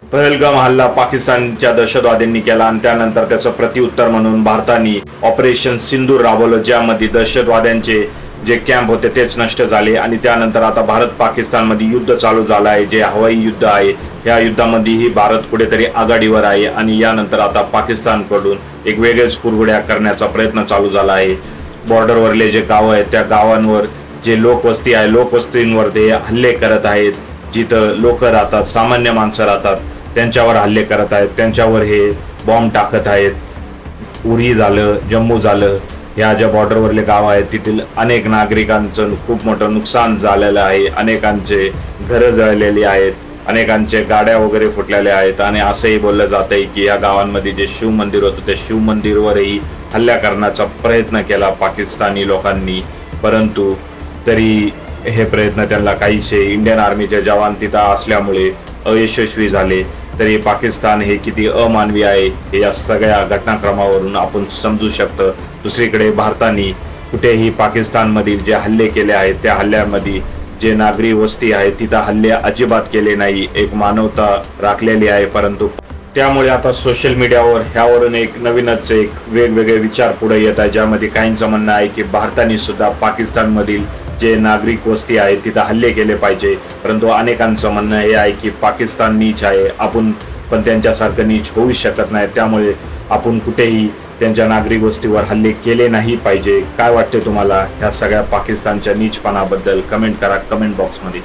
पहलगाम हल्ला पाकिस्तानच्या दहशतवाद्यांनी केला आणि त्यानंतर त्याचं प्रत्युत्तर म्हणून भारताने ऑपरेशन सिंदूर राबवलं, ज्यामध्ये दहशतवाद्यांचे जे कॅम्प होते तेच नष्ट झाले। आणि त्यानंतर आता भारत पाकिस्तानमध्ये युद्ध चालू झालं आहे, जे हवाई युद्ध आहे। या युद्धामध्येही भारत कुठेतरी आघाडीवर आहे आणि यानंतर आता पाकिस्तानकडून एक वेगळेच कुरघोड्या करण्याचा प्रयत्न चालू झाला आहे। बॉर्डरवरले जे गाव आहेत त्या गावांवर जे लोकवस्ती आहे, लोकवस्तींवर ते हल्ले करत आहेत। जिथं लोक राहतात, सामान्य माणसं राहतात, त्यांच्यावर हल्ले करत आहेत, त्यांच्यावर हे बॉम्ब टाकत आहेत। उरी झालं, जम्मू झालं, ह्या ज्या बॉर्डरवरले गाव आहेत तिथील अनेक नागरिकांचं खूप मोठं नुकसान झालेलं आहे। अनेकांचे घरं जळलेली आहेत, अनेकांचे गाड्या वगैरे फुटलेल्या आहेत आणि असंही बोललं जातंय की या गावांमध्ये जे शिव मंदिर होतं त्या शिव मंदिरवरही हल्ला करण्याचा प्रयत्न केला पाकिस्तानी लोकांनी, परंतु तरी हे प्रयत्न त्यांना काहीसे इंडियन आर्मीचे जवान तिथं असल्यामुळे अयशस्वी झाले। तरी पाकिस्तान हे किती अमानवी आहे हे या सगळ्या घटनाक्रमावरून आपण समजू शकतो। दुसरीकडे भारताने कुठेही पाकिस्तानमधील जे हल्ले केले आहेत त्या हल्ल्यामध्ये जे नागरी वस्ती आहे तिथं हल्ले अजिबात केले नाही, एक मानवता राखलेली आहे। परंतु त्यामुळे आता सोशल मीडियावर ह्यावरून एक नवीनच एक वेगवेगळे विचार पुढे येत आहे, ज्यामध्ये काहींचं म्हणणं आहे की भारताने सुद्धा पाकिस्तानमधील जे नागरिक वस्ती आहे तिथं हल्ले केले पाहिजे, परंतु अनेकांचं म्हणणं हे आहे की पाकिस्तान नीच आहे, आपण पण त्यांच्यासारखं नीच होऊ शकत नाही, त्यामुळे आपण कुठेही त्यांच्या नागरिक वस्तीवर हल्ले केले नाही पाहिजे। काय वाटते तुम्हाला ह्या सगळ्या पाकिस्तानच्या नीचपणाबद्दल? कमेंट करा कमेंट बॉक्समध्ये।